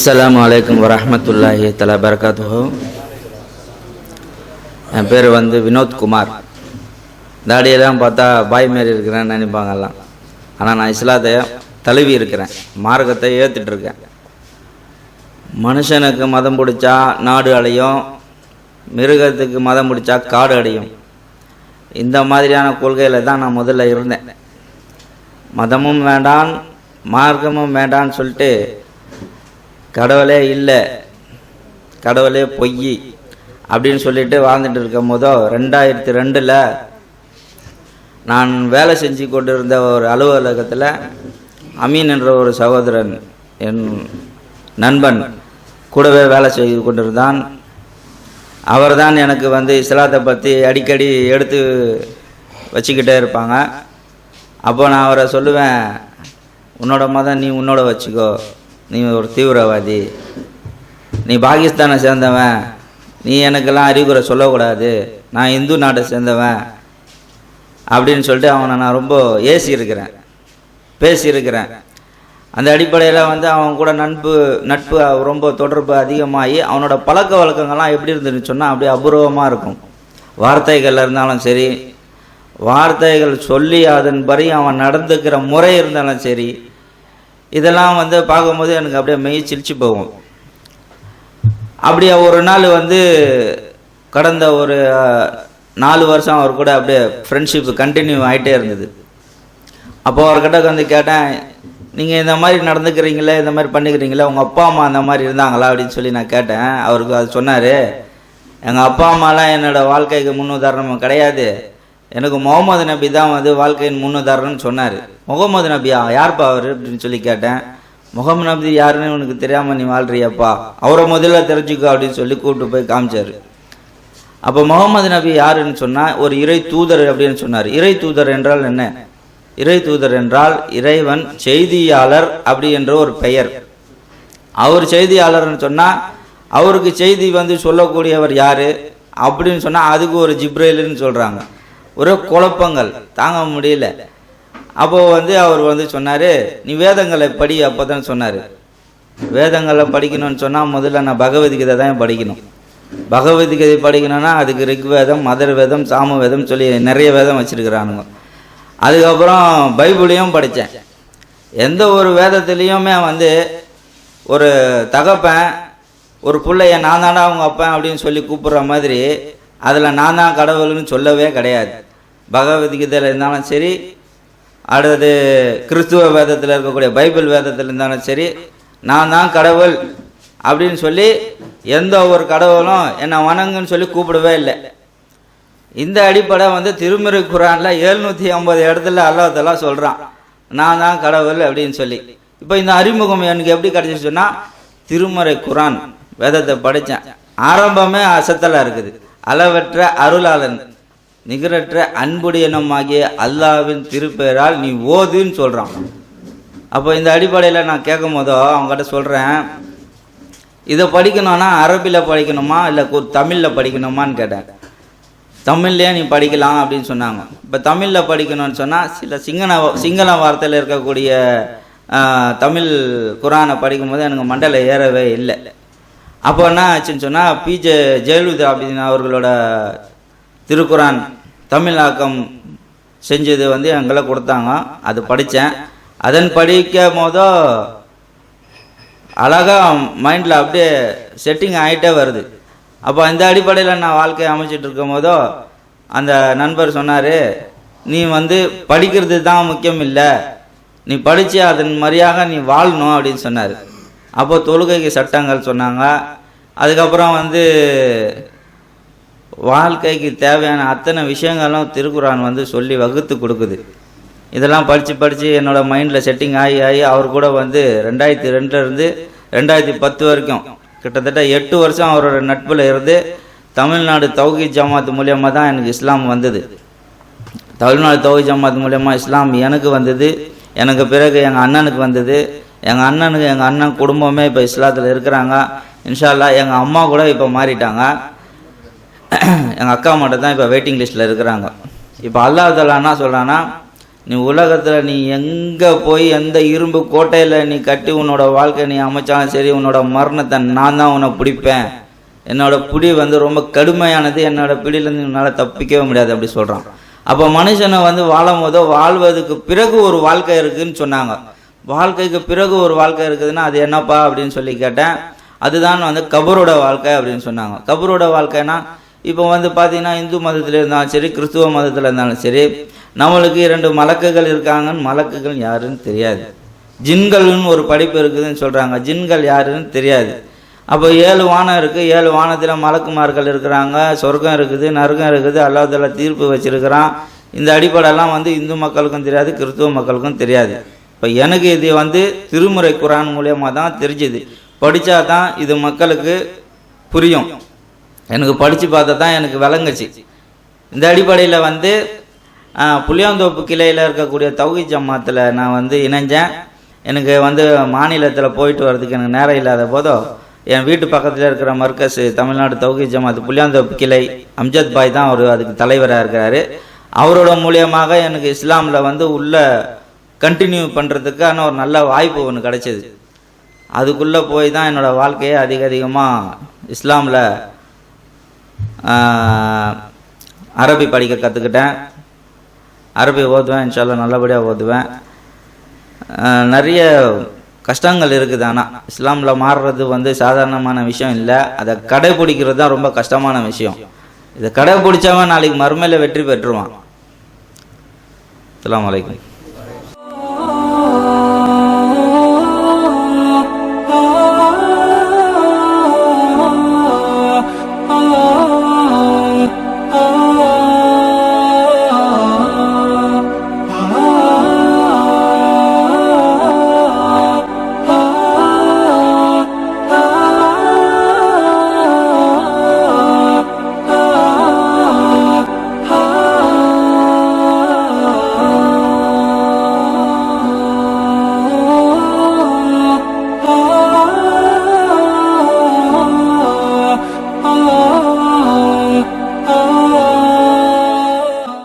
அஸ்ஸலாமு அலைக்கும் வரஹ்மத்துல்லாஹி தஆலா பரகாத்துஹு. என் பேர் வினோத்குமார். தாடியெல்லாம் பார்த்தா பாய் மாரி இருக்கிறேன்னு நினைப்பாங்கலாம். ஆனால் நான் இஸ்லாத்தை தழுவி இருக்கிறேன், மார்க்கத்தை ஏற்றுட்ருக்கேன். மனுஷனுக்கு மதம் பிடிச்சா நாடு அடையும், மிருகத்துக்கு மதம் பிடிச்சா காடு அடையும். இந்த மாதிரியான கொள்கையில் தான் நான் முதல்ல இருந்தேன். மதமும் வேண்டாம் மார்க்கமும் வேண்டான்னு சொல்லிட்டு கடவுளே இல்லை, கடவுளே பொய் அப்படின்னு சொல்லிட்டு வாழ்ந்துட்டு இருக்கும் போதோ 2002 நான் வேலை செஞ்சு கொண்டு இருந்த ஒரு அலுவலகத்தில் அமீன் என்ற ஒரு சகோதரன், என் நண்பன், கூடவே வேலை செய்து கொண்டிருந்தான். அவர் தான் எனக்கு இஸ்லாத்தை பற்றி அடிக்கடி எடுத்து வச்சுக்கிட்டே இருப்பாங்க. அப்போ நான் அவரை சொல்லுவேன், உன்னோட மதம் நீ உன்னோட வச்சுக்கோ, நீ ஒரு தீவிரவாதி, நீ பாகிஸ்தானை சேர்ந்தவன், நீ எனக்கெல்லாம் அறிவுரை சொல்லக்கூடாது, நான் இந்து நாட்டை சேர்ந்தவன் அப்படின்னு சொல்லிட்டு அவனை நான் ரொம்ப பேசியிருக்கிறேன். அந்த அடிப்படையில் அவன் கூட நட்பு ரொம்ப தொடர்பு அதிகமாகி அவனோட பழக்க வழக்கங்கள்லாம் எப்படி இருந்துன்னு சொன்னால் அப்படியே அபூர்வமாக இருக்கும். வார்த்தைகள் இருந்தாலும் சரி, வார்த்தைகள் சொல்லி அதன்படி அவன் நடந்துக்கிற முறை இருந்தாலும் சரி, இதெல்லாம் பார்க்கும்போது எனக்கு அப்படியே மெய் சிரிச்சு போகும். அப்படியே ஒரு நாள் கடந்த ஒரு 4 வருஷம் அவர் கூட அப்படியே ஃப்ரெண்ட்ஷிப் கண்டினியூ ஆகிட்டே இருந்தது. அப்போது அவர்கிட்ட கேட்டேன், நீங்கள் இந்த மாதிரி நடந்துக்கிறீங்களே, இந்த மாதிரி பண்ணிக்கிறீங்களே, உங்கள் அப்பா அம்மா அந்த மாதிரி இருந்தாங்களா அப்படின்னு சொல்லி நான் கேட்டேன். அவருக்கு அது சொன்னார், எங்கள் அப்பா அம்மாலாம் என்னோடய வாழ்க்கைக்கு முன்னுதாரணமும் கிடையாது, எனக்கு முகமது நபி தான் வாழ்க்கையின் முன்னுதாரணம்னு சொன்னார். முகமது நபியா, யார்ப்பா அவர் அப்படின்னு சொல்லி கேட்டேன். முகமது நபி யாருன்னு உனக்கு தெரியாமல் நீ வாழ்றியப்பா, அவரை முதல்ல தெரிஞ்சுக்கோ அப்படின்னு சொல்லி கூப்பிட்டு போய் காமிச்சார். அப்போ முகமது நபி யாருன்னு சொன்னால் ஒரு இறை தூதர் அப்படின்னு சொன்னார். இறை தூதர் என்றால் என்ன? இறை தூதர் என்றால் இறைவன் செய்தியாளர் அப்படி என்ற ஒரு பெயர். அவர் செய்தியாளர்னு சொன்னால் அவருக்கு செய்தி சொல்லக்கூடியவர் யார் அப்படின்னு சொன்னால் அதுக்கு ஒரு ஜிப்ரேலுன்னு சொல்கிறாங்க. ஒரே குழப்பங்கள் தாங்க முடியல. அப்போது அவர் சொன்னார், நீ வேதங்களை படி. அப்போ தான் சொன்னார், வேதங்களை படிக்கணும்னு சொன்னால் முதல்ல நான் பகவத்கீதை தான் படிக்கணும். பகவத்கீதை படிக்கணும்னா அதுக்கு ரிக்வேதம், மதர் வேதம், சாம வேதம் சொல்லி நிறைய வேதம் வச்சுருக்கிறானுங்க. அதுக்கப்புறம் பைபிளையும் படித்தேன். எந்த ஒரு வேதத்துலேயுமே ஒரு தகப்பன் ஒரு பிள்ளைய நான் தாண்டா அவங்க அப்பன் அப்படின்னு சொல்லி கூப்பிட்ற மாதிரி அதில் நான் தான் கடவுள்னு சொல்லவே கிடையாது. பகவத்கீதையில் இருந்தாலும் சரி, அடுத்தது கிறிஸ்துவ வேதத்தில் இருக்கக்கூடிய பைபிள் வேதத்தில் இருந்தாலும் சரி, நான் தான் கடவுள் அப்படின்னு சொல்லி எந்த ஒரு கடவுளும் என்னை வணங்குன்னு சொல்லி கூப்பிடவே இல்லை. இந்த அடிப்படை திருமுறை குரானில் 750 இடத்துல அல்லாஹ் தஆலா சொல்கிறான், நான் தான் கடவுள் அப்படின்னு சொல்லி. இப்போ இந்த அறிமுகம் எனக்கு எப்படி கிடச்சிச்சு சொன்னால், திருமுறை குரான் வேதத்தை படித்தேன். ஆரம்பமே அசத்தலாக இருக்குது. அளவற்ற அருளாளன் நிகரற்ற அன்புடையனமாகிய அல்லாஹ்வின் திருப்பெயரால் நீ ஓதுன்னு சொல்கிறான். அப்போ இந்த அடிப்படையில் நான் கேட்கும் போதோ அவங்ககிட்ட சொல்கிறேன், இதை படிக்கணும்னா அரபியில் படிக்கணுமா இல்லை தமிழில் படிக்கணுமான்னு கேட்டேன். தமிழ்லேயே நீ படிக்கலாம் அப்படின்னு சொன்னாங்க. இப்போ தமிழில் படிக்கணும்னு சொன்னால் சில சிங்கள வார்த்தையில் இருக்கக்கூடிய தமிழ் குரானை படிக்கும்போது எனக்கு மண்டல ஏறவே இல்லை. அப்போ என்ன ஆச்சுன்னு சொன்னால், ஜெயலலிதா அப்படின்னு அவர்களோட திருக்குரான் தமிழாக்கம் செஞ்சது எங்களை கொடுத்தாங்க. அது படித்தேன். அதன் படிக்கும் போதோ அழகாக மைண்டில் அப்படியே செட்டிங் ஆகிட்டே வருது. அப்போ இந்த அடிப்படையில் நான் வாழ்க்கையை அமைச்சிட்டு இருக்கும் போதோ அந்த நண்பர் சொன்னார், நீ படிக்கிறது தான் முக்கியம் இல்லை, நீ படித்து அதன் மாதிரியாக நீ வாழணும் அப்படின்னு சொன்னார். அப்போ தொழுகைக்கு சட்டங்கள் சொன்னாங்க. அதுக்கப்புறம் வாழ்க்கைக்கு தேவையான அத்தனை விஷயங்களும் திருக்குரான் சொல்லி வகுத்து கொடுக்குது. இதெல்லாம் படித்து என்னோடய மைண்டில் செட்டிங் ஆகி அவர் கூட 2002 2010 வரைக்கும் கிட்டத்தட்ட 8 வருஷம் அவரோட நட்பில் இருந்து தமிழ்நாடு தௌஹீத் ஜமாத் மூலியமாக தான் எனக்கு இஸ்லாம் வந்தது. தமிழ்நாடு தௌஹீத் ஜமாத் மூலியமாக இஸ்லாம் எனக்கு வந்தது. எனக்கு பிறகு எங்கள் அண்ணனுக்கு வந்தது. எங்கள் அண்ணன் குடும்பமே இப்போ இஸ்லாத்தில் இருக்கிறாங்க. இன்ஷா அல்லாஹ் எங்கள் அம்மா கூட இப்போ மாறிட்டாங்க. எங்கள் அக்கா மட்டும் தான் இப்போ வெயிட்டிங் லிஸ்ட்டில் இருக்கிறாங்க. இப்போ அல்லாஹ் தஆலா என்ன சொல்கிறான்னா, நீ உலகத்தில் நீ எங்கே போய் எந்த இரும்பு கோட்டையில் நீ கட்டி உன்னோட வாழ்க்கை நீ அமைச்சாலும் சரி, உன்னோட மரணத்தை நான் தான் உன்னை பிடிப்பேன். என்னோட பிடி வந்து ரொம்ப கடுமையானது, என்னோட பிடியிலேருந்து என்னால் தப்பிக்கவே முடியாது அப்படி சொல்கிறான். அப்போ மனுஷனை வந்து வாழும் போதோ வாழ்வதுக்கு பிறகு ஒரு வாழ்க்கை இருக்குதுன்னு சொன்னாங்க. வாழ்க்கைக்கு பிறகு ஒரு வாழ்க்கை இருக்குதுன்னா அது என்னப்பா அப்படின்னு சொல்லி கேட்டேன். அதுதான் வந்து கபரோட வாழ்க்கை அப்படின்னு சொன்னாங்க. கபரோட வாழ்க்கைனா இப்போ வந்து பார்த்தீங்கன்னா இந்து மதத்தில் இருந்தாலும் சரி, கிறிஸ்துவ மதத்தில் இருந்தாலும் சரி, நம்மளுக்கு 2 மலக்குகள் இருக்காங்கன்னு, மலக்குகள் யாருன்னு தெரியாது. ஜின்கள்னு ஒரு படிப்பு இருக்குதுன்னு சொல்கிறாங்க, ஜின்கள் யாருன்னு தெரியாது. அப்போ 7 வானம் இருக்குது, 7 வானத்தில் மலக்குமார்கள் இருக்கிறாங்க, சொர்க்கம் இருக்குது, நரகம் இருக்குது, அல்லாஹ் தஆலா தீர்ப்பு வச்சிருக்கிறான். இந்த அடிப்படையெல்லாம் வந்து இந்து மக்களுக்கும் தெரியாது, கிறிஸ்துவ மக்களுக்கும் தெரியாது. இப்போ எனக்கு இது வந்து திருமுறை குரான் மூலியமாக தான் தெரிஞ்சுது. படித்தா தான் இது மக்களுக்கு புரியும். எனக்கு படித்து பார்த்தா தான் எனக்கு விளங்குச்சு. இந்த அடிப்படையில் வந்து புளியாந்தோப்பு கிளையில் இருக்கக்கூடிய தௌஹீத் ஜமாத்தில் நான் வந்து இணைஞ்சேன். எனக்கு வந்து மாநிலத்தில் போயிட்டு வர்றதுக்கு எனக்கு நேரம் இல்லாத போதோ என் வீட்டு பக்கத்தில் இருக்கிற மர்கஸ் தமிழ்நாடு தௌஹீத் ஜமாத் புளியாந்தோப்பு கிளை அம்ஜத் பாய் தான் அவர் அதுக்கு தலைவராக இருக்கிறாரு. அவரோட மூலியமாக எனக்கு இஸ்லாமில் வந்து உள்ள கண்டினியூ பண்ணுறதுக்கான ஒரு நல்ல வாய்ப்பு ஒன்று கிடைச்சிது. அதுக்குள்ளே போய் தான் என்னோடய வாழ்க்கையை அதிகமாக இஸ்லாமில் அரபி படிக்க கற்றுக்கிட்டேன். அரபி ஓதுவேன், இன்ஷால்லா நல்லபடியாக ஓதுவேன். நிறைய கஷ்டங்கள் இருக்குது. ஆனால் இஸ்லாமில் மாறுறது வந்து சாதாரணமான விஷயம் இல்லை. அதை கடைபிடிக்கிறது தான் ரொம்ப கஷ்டமான விஷயம். இதை கடைபிடிச்சவன் நாளைக்கு மறுமையில் வெற்றி பெற்றுவான். அஸ்ஸலாமு அலைக்கும்.